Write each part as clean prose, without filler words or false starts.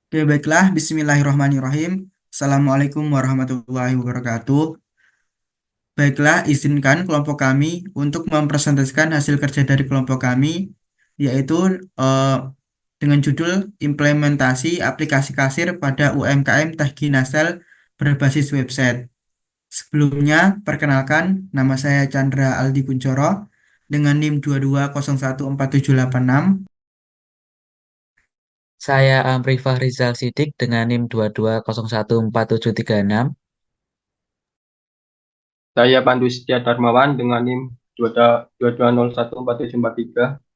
Oke, baiklah. Bismillahirrahmanirrahim. Assalamualaikum warahmatullahi wabarakatuh. Baiklah, izinkan kelompok kami untuk mempresentasikan hasil kerja dari kelompok kami, yaitu eh, dengan judul Implementasi Aplikasi Kasir pada UMKM Techginasel berbasis website. Sebelumnya, perkenalkan, nama saya Chandra Aldi Kuncoro dengan NIM 220147866. Saya Amri Fahrizal Sidik dengan NIM 22014736. Saya Pandu Setia Darmawan dengan NIM 22014743.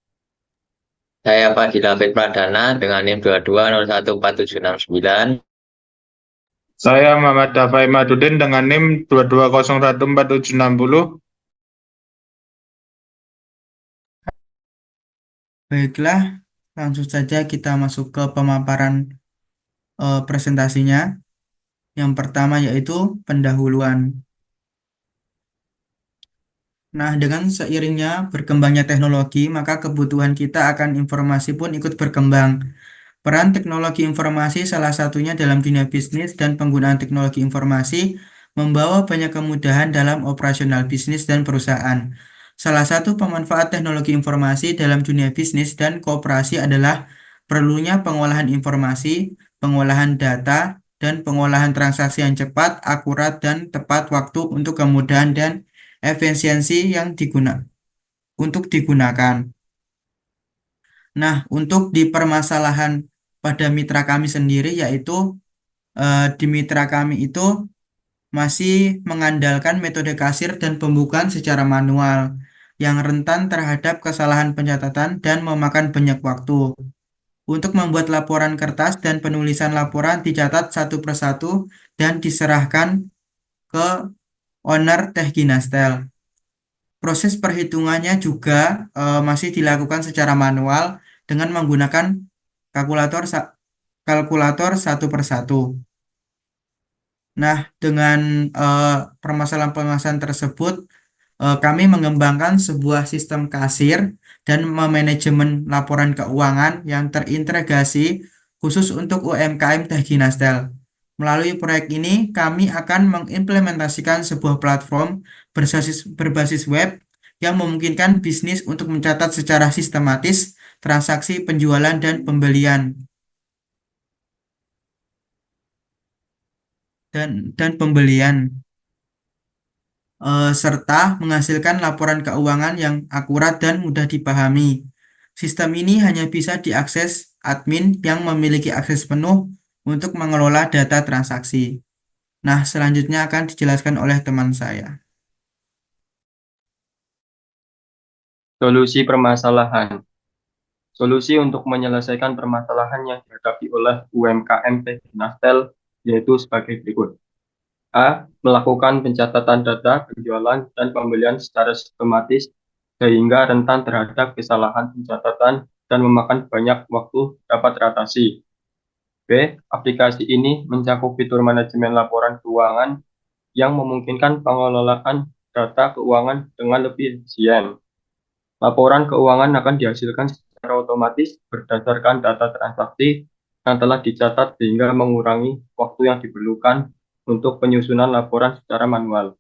Saya Fadil David Pradana dengan NIM 22014769. Saya Muhammad Dafai Madudin dengan NIM 22014760. Baiklah, langsung saja kita masuk ke pemaparan presentasinya. Yang pertama yaitu pendahuluan. Nah, dengan seiringnya berkembangnya teknologi, maka kebutuhan kita akan informasi pun ikut berkembang. Peran teknologi informasi salah satunya dalam dunia bisnis dan penggunaan teknologi informasi membawa banyak kemudahan dalam operasional bisnis dan perusahaan. Salah satu pemanfaat teknologi informasi dalam dunia bisnis dan kooperasi adalah perlunya pengolahan informasi, pengolahan data, dan pengolahan transaksi yang cepat, akurat, dan tepat waktu untuk kemudahan dan efisiensi yang digunakan. Nah, untuk di permasalahan pada mitra kami sendiri, yaitu di mitra kami itu masih mengandalkan metode kasir dan pembukaan secara manual yang rentan terhadap kesalahan pencatatan dan memakan banyak waktu. Untuk membuat laporan kertas dan penulisan laporan dicatat satu persatu dan diserahkan ke owner Teh Ginastel. Proses perhitungannya juga masih dilakukan secara manual dengan menggunakan kalkulator kalkulator satu persatu. Nah, dengan eh, permasalahan-permasalahan tersebut, kami mengembangkan sebuah sistem kasir dan memanajemen laporan keuangan yang terintegrasi khusus untuk UMKM Teh Ginastel. Melalui proyek ini, kami akan mengimplementasikan sebuah platform berbasis web yang memungkinkan bisnis untuk mencatat secara sistematis transaksi penjualan dan pembelian serta menghasilkan laporan keuangan yang akurat dan mudah dipahami. Sistem ini hanya bisa diakses admin yang memiliki akses penuh untuk mengelola data transaksi. Nah, selanjutnya akan dijelaskan oleh teman saya. Solusi permasalahan. Solusi untuk menyelesaikan permasalahan yang dihadapi oleh UMKM Techginastel yaitu sebagai berikut. A. Melakukan pencatatan data penjualan dan pembelian secara sistematis sehingga rentan terhadap kesalahan pencatatan dan memakan banyak waktu dapat teratasi. B. Aplikasi ini mencakup fitur manajemen laporan keuangan yang memungkinkan pengelolaan data keuangan dengan lebih efisien. Laporan keuangan akan dihasilkan secara otomatis berdasarkan data transaksi yang telah dicatat sehingga mengurangi waktu yang diperlukan untuk penyusunan laporan secara manual.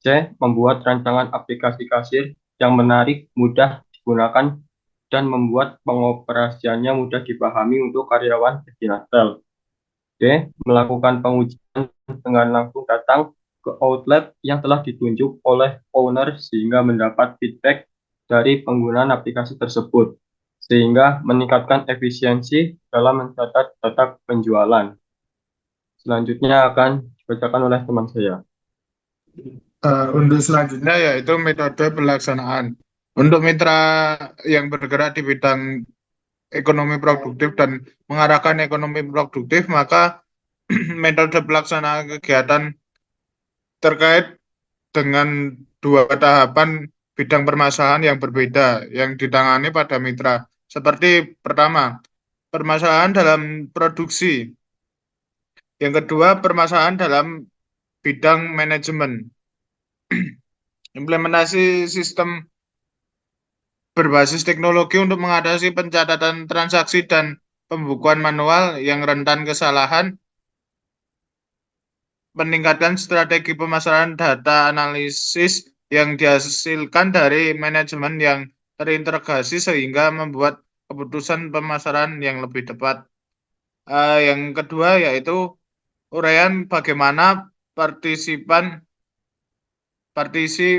C. Membuat rancangan aplikasi kasir yang menarik, mudah digunakan, dan membuat pengoperasiannya mudah dipahami untuk karyawan Ginastel. D. Melakukan pengujian dengan langsung datang ke outlet yang telah ditunjuk oleh owner sehingga mendapat feedback dari penggunaan aplikasi tersebut, sehingga meningkatkan efisiensi dalam mencatat data penjualan. Selanjutnya akan dibacakan oleh teman saya. Untuk selanjutnya yaitu metode pelaksanaan. Untuk mitra yang bergerak di bidang ekonomi produktif dan mengarahkan ekonomi produktif, maka metode pelaksanaan kegiatan terkait dengan dua tahapan bidang permasalahan yang berbeda yang ditangani pada mitra. Seperti pertama, permasalahan dalam produksi. Yang kedua, permasalahan dalam bidang manajemen. Implementasi sistem berbasis teknologi untuk mengatasi pencatatan transaksi dan pembukuan manual yang rentan kesalahan, meningkatkan strategi pemasaran data analisis yang dihasilkan dari manajemen yang terintegrasi sehingga membuat keputusan pemasaran yang lebih tepat. Yang kedua yaitu uraian bagaimana partisi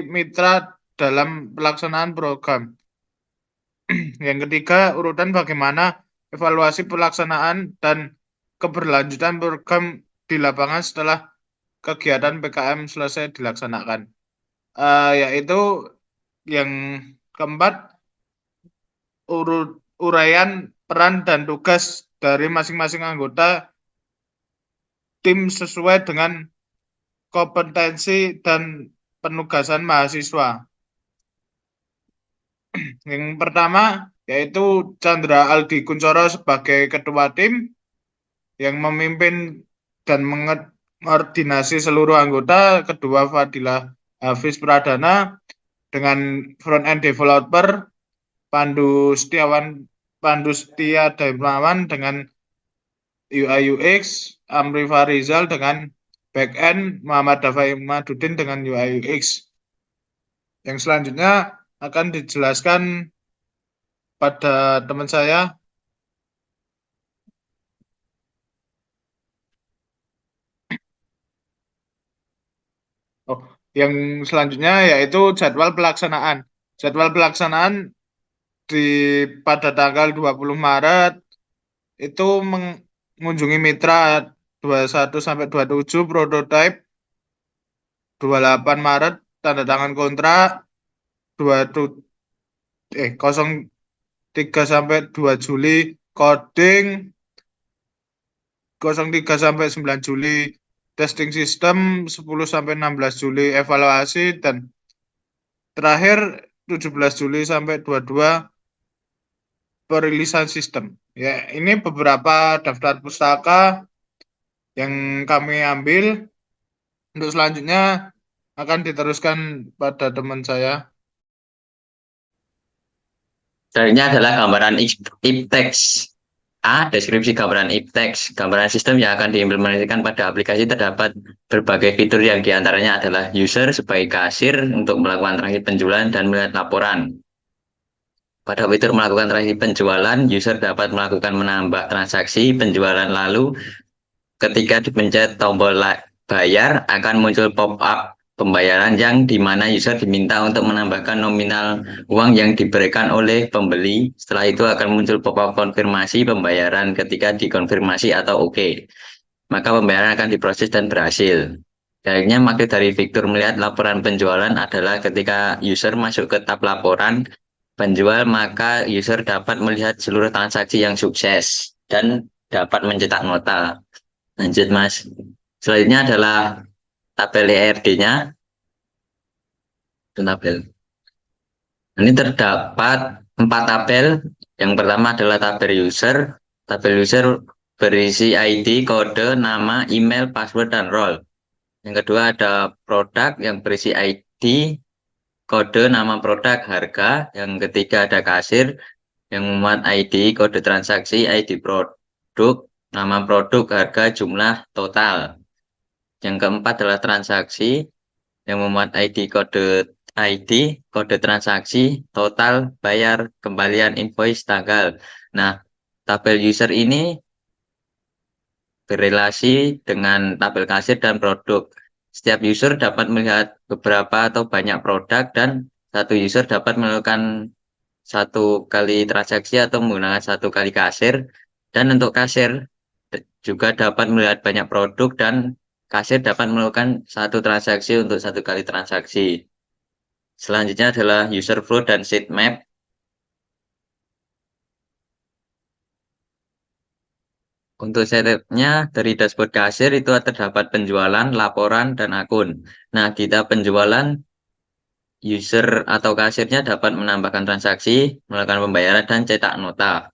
mitra dalam pelaksanaan program. Yang ketiga, urutan bagaimana evaluasi pelaksanaan dan keberlanjutan program di lapangan setelah kegiatan PKM selesai dilaksanakan. Yaitu yang keempat, uraian peran dan tugas dari masing-masing anggota tim sesuai dengan kompetensi dan penugasan mahasiswa. Yang pertama yaitu Chandra Aldi Kuncoro sebagai ketua tim yang memimpin dan mengordinasi seluruh anggota, kedua Fadilah Hafiz Pradana dengan front end developer, Pandu Setia Darmawan dengan UI UX, Amri Farizal dengan back end, Muhammad Dafai Madudin dengan UI UX. Yang selanjutnya akan dijelaskan pada teman saya. Yang selanjutnya yaitu jadwal pelaksanaan. Jadwal pelaksanaan pada tanggal 20 Maret itu mengunjungi mitra 21 sampai 27, prototype 28 Maret tanda tangan kontrak 03 sampai 2 Juli coding, 03 sampai 9 Juli testing sistem, 10 sampai 16 Juli evaluasi, dan terakhir 17 Juli sampai 22 perilisan sistem. Ya, ini beberapa daftar pustaka yang kami ambil. Untuk selanjutnya akan diteruskan pada teman saya. Selanjutnya adalah gambaran iptex. Deskripsi gambaran iptex. Gambaran sistem yang akan diimplementasikan pada aplikasi terdapat berbagai fitur yang diantaranya adalah user sebagai kasir untuk melakukan transaksi penjualan dan melihat laporan. Pada fitur melakukan transaksi penjualan, user dapat melakukan menambah transaksi penjualan, lalu ketika dipencet tombol bayar akan muncul pop-up pembayaran yang dimana user diminta untuk menambahkan nominal uang yang diberikan oleh pembeli. Setelah itu akan muncul pop-up konfirmasi pembayaran. Ketika dikonfirmasi atau oke, maka pembayaran akan diproses dan berhasil. Selanjutnya, maksud dari fitur melihat laporan penjualan adalah ketika user masuk ke tab laporan penjual, maka user dapat melihat seluruh transaksi yang sukses dan dapat mencetak nota. Lanjut, Mas. Selanjutnya adalah tabel ERD-nya. Tabel. Ini terdapat 4 tabel. Yang pertama adalah tabel user. Tabel user berisi ID, kode, nama, email, password, dan role. Yang kedua ada produk yang berisi ID, kode, nama produk, harga. Yang ketiga ada kasir yang memuat ID, kode transaksi, ID produk, nama produk, harga, jumlah, total. Yang keempat adalah transaksi yang memuat ID, kode transaksi, total, bayar, kembalian, invoice, tanggal. Nah, tabel user ini berrelasi dengan tabel kasir dan produk. Setiap user dapat melihat beberapa atau banyak produk dan satu user dapat melakukan satu kali transaksi atau menggunakan satu kali kasir. Dan untuk kasir juga dapat melihat banyak produk dan kasir dapat melakukan satu transaksi untuk satu kali transaksi. Selanjutnya adalah user flow dan sitemap. Untuk setupnya dari dashboard kasir itu terdapat penjualan, laporan, dan akun. Nah, di tab penjualan, user atau kasirnya dapat menambahkan transaksi, melakukan pembayaran, dan cetak nota.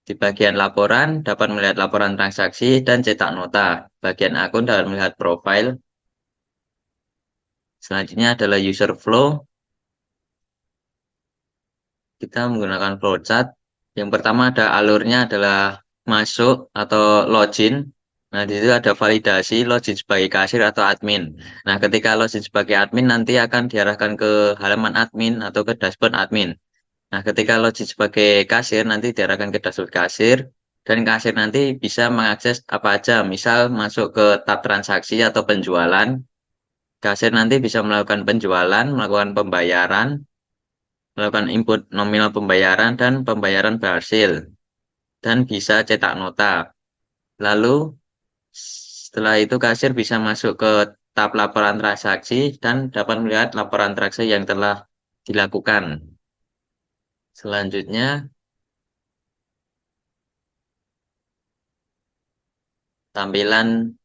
Di bagian laporan dapat melihat laporan transaksi dan cetak nota. Bagian akun dapat melihat profil. Selanjutnya adalah user flow. Kita menggunakan flowchart. Yang pertama ada alurnya adalah masuk atau login. Nah, di situ ada validasi, login sebagai kasir atau admin. Nah, ketika login sebagai admin nanti akan diarahkan ke halaman admin atau ke dashboard admin. Nah, ketika login sebagai kasir nanti diarahkan ke dashboard kasir dan kasir nanti bisa mengakses apa aja, misal masuk ke tab transaksi atau penjualan. Kasir nanti bisa melakukan penjualan, melakukan pembayaran, melakukan input nominal pembayaran dan pembayaran berhasil, dan bisa cetak nota. Lalu setelah itu kasir bisa masuk ke tab laporan transaksi dan dapat melihat laporan transaksi yang telah dilakukan. Selanjutnya, tampilan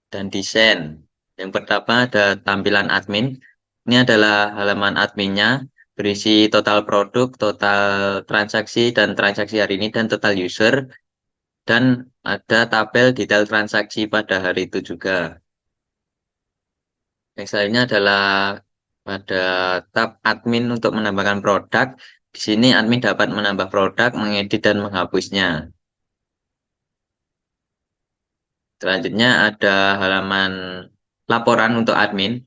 dan desain. Yang pertama ada tampilan admin. Ini adalah halaman adminnya, berisi total produk, total transaksi dan transaksi hari ini, dan total user. Dan ada tabel detail transaksi pada hari itu juga. Yang selanjutnya adalah pada tab admin untuk menambahkan produk. Di sini admin dapat menambah produk, mengedit dan menghapusnya. Selanjutnya ada halaman laporan untuk admin.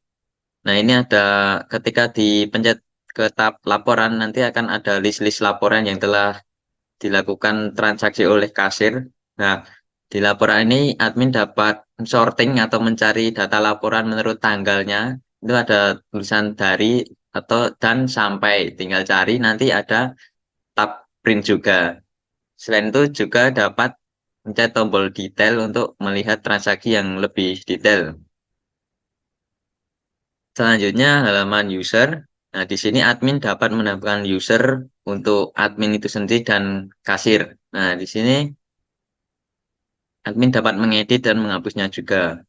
Nah, ini ada ketika dipencet ke tab laporan nanti akan ada list-list laporan yang telah dilakukan transaksi oleh kasir. Nah, di laporan ini admin dapat sorting atau mencari data laporan menurut tanggalnya. Itu ada tulisan dari atau dan sampai. Tinggal cari nanti ada tab print juga. Selain itu juga dapat mencet tombol detail untuk melihat transaksi yang lebih detail. Selanjutnya halaman user. Nah, di sini admin dapat menambahkan user untuk admin itu sendiri dan kasir. Nah, di sini admin dapat mengedit dan menghapusnya juga.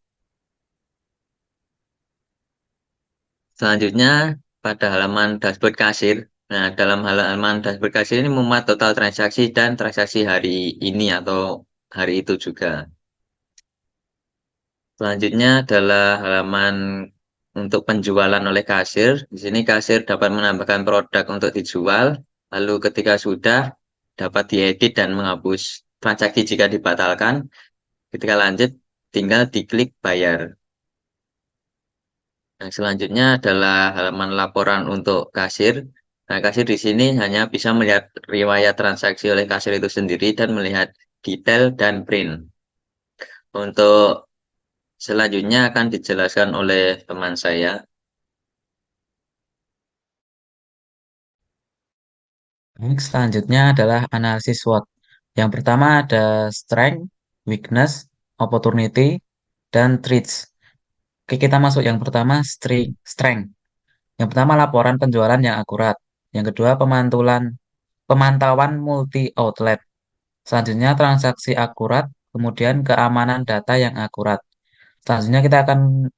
Selanjutnya pada halaman dashboard kasir. Nah, dalam halaman dashboard kasir ini memuat total transaksi dan transaksi hari ini atau hari itu juga. Selanjutnya adalah halaman untuk penjualan oleh kasir. Di sini kasir dapat menambahkan produk untuk dijual. Lalu ketika sudah dapat diedit dan menghapus transaksi jika dibatalkan. Ketika lanjut tinggal diklik bayar. Nah, selanjutnya adalah halaman laporan untuk kasir. Nah, kasir di sini hanya bisa melihat riwayat transaksi oleh kasir itu sendiri dan melihat detail dan print. Untuk selanjutnya akan dijelaskan oleh teman saya. Baik, selanjutnya adalah analisis SWOT. Yang pertama ada strength, weakness, opportunity, dan threats. Oke, kita masuk yang pertama, strength. Yang pertama laporan penjualan yang akurat. Yang kedua pemantauan multi outlet. Selanjutnya transaksi akurat, kemudian keamanan data yang akurat. Selanjutnya kita akan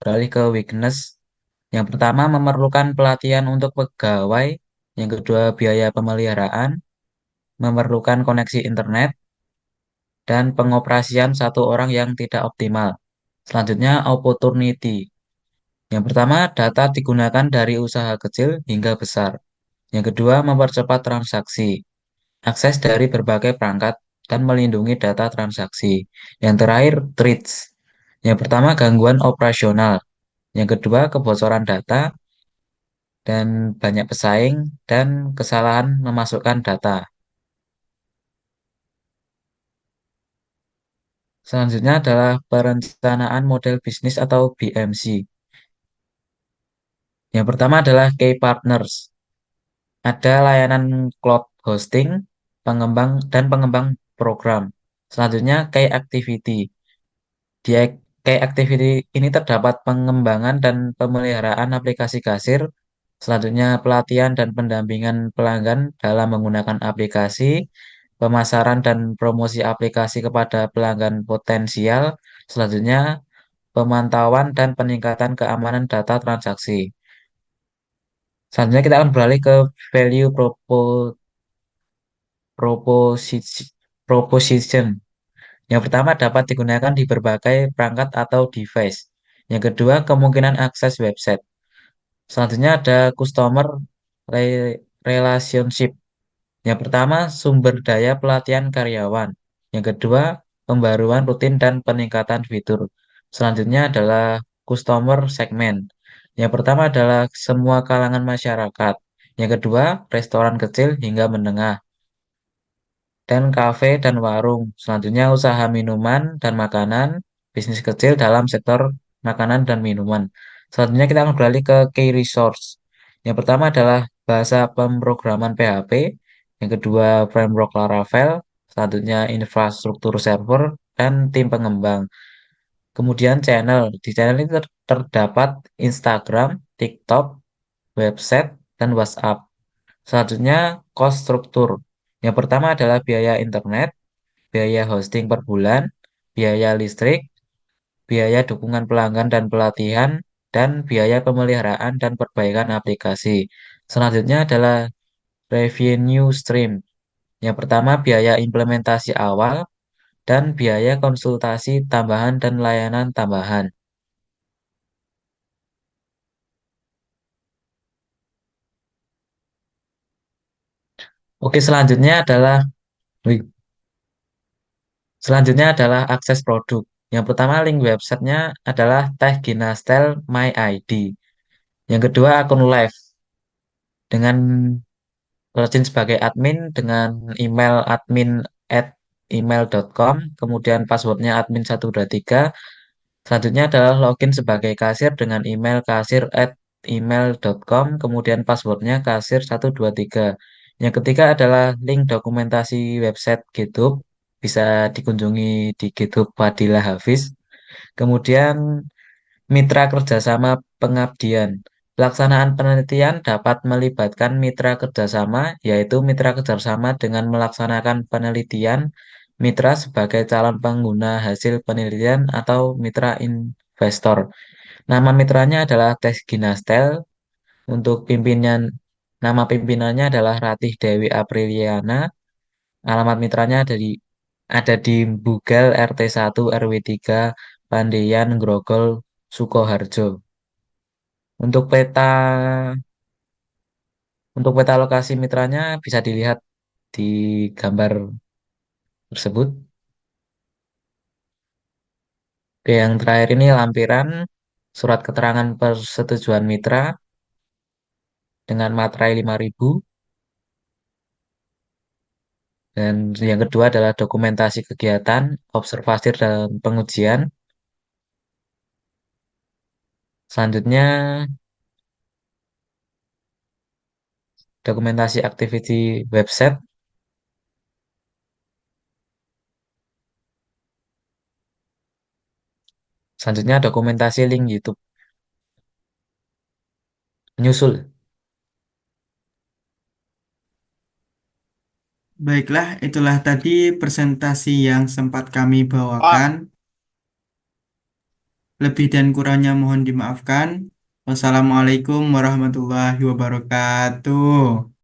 beralih ke weakness. Yang pertama memerlukan pelatihan untuk pegawai. Yang kedua biaya pemeliharaan, memerlukan koneksi internet, dan pengoperasian satu orang yang tidak optimal. Selanjutnya opportunity. Yang pertama data digunakan dari usaha kecil hingga besar. Yang kedua mempercepat transaksi, akses dari berbagai perangkat, dan melindungi data transaksi. Yang terakhir, threats. Yang pertama, gangguan operasional. Yang kedua, kebocoran data, dan banyak pesaing, dan kesalahan memasukkan data. Selanjutnya adalah perencanaan model bisnis atau BMC. Yang pertama adalah key partners. Ada layanan cloud hosting, pengembang program. Selanjutnya key activity. Di key activity ini terdapat pengembangan dan pemeliharaan aplikasi kasir. Selanjutnya pelatihan dan pendampingan pelanggan dalam menggunakan aplikasi, pemasaran dan promosi aplikasi kepada pelanggan potensial. Selanjutnya pemantauan dan peningkatan keamanan data transaksi. Selanjutnya kita akan beralih ke value proposition. Yang pertama dapat digunakan di berbagai perangkat atau device. Yang kedua kemungkinan akses website. Selanjutnya ada customer relationship. Yang pertama sumber daya pelatihan karyawan. Yang kedua, pembaruan rutin dan peningkatan fitur. Selanjutnya adalah customer segment. Yang pertama adalah semua kalangan masyarakat. Yang kedua, restoran kecil hingga menengah. Dan kafe dan warung. Selanjutnya, usaha minuman dan makanan, bisnis kecil dalam sektor makanan dan minuman. Selanjutnya, kita akan beralih ke key resource. Yang pertama adalah bahasa pemrograman PHP. Yang kedua, framework Laravel. Selanjutnya, infrastruktur server dan tim pengembang. Kemudian channel. Di channel ini terdapat Instagram, TikTok, website, dan WhatsApp. Selanjutnya, cost struktur. Yang pertama adalah biaya internet, biaya hosting per bulan, biaya listrik, biaya dukungan pelanggan dan pelatihan, dan biaya pemeliharaan dan perbaikan aplikasi. Selanjutnya adalah revenue stream. Yang pertama biaya implementasi awal dan biaya konsultasi tambahan dan layanan tambahan. Oke, wih, selanjutnya adalah akses produk. Yang pertama link websitenya adalah Teh Ginastel My ID. Yang kedua akun live dengan login sebagai admin dengan email admin@email.com, kemudian passwordnya admin123. Selanjutnya adalah login sebagai kasir dengan email kasir@email.com, kemudian passwordnya kasir123. Yang ketiga adalah link dokumentasi website GitHub, bisa dikunjungi di GitHub Fadilah Hafiz. Kemudian mitra kerjasama pengabdian. Pelaksanaan penelitian dapat melibatkan mitra kerjasama, yaitu mitra kerjasama dengan melaksanakan penelitian, mitra sebagai calon pengguna hasil penelitian, atau mitra investor. Nama mitranya adalah Tes Ginastel. Untuk pimpinan, nama pimpinannya adalah Ratih Dewi Apriliana. Alamat mitranya ada di Bugel RT1 RW3 Pandeyan Grogol Sukoharjo. Untuk peta untuk peta lokasi mitranya bisa dilihat di gambar tersebut. Oke, yang terakhir ini lampiran surat keterangan persetujuan mitra dengan materai 5.000. Dan yang kedua adalah dokumentasi kegiatan, observasi dan pengujian. Selanjutnya dokumentasi activity website. Selanjutnya dokumentasi link YouTube. Menyusul. Baiklah, itulah tadi presentasi yang sempat kami bawakan. Lebih dan kurangnya mohon dimaafkan. Wassalamualaikum warahmatullahi wabarakatuh.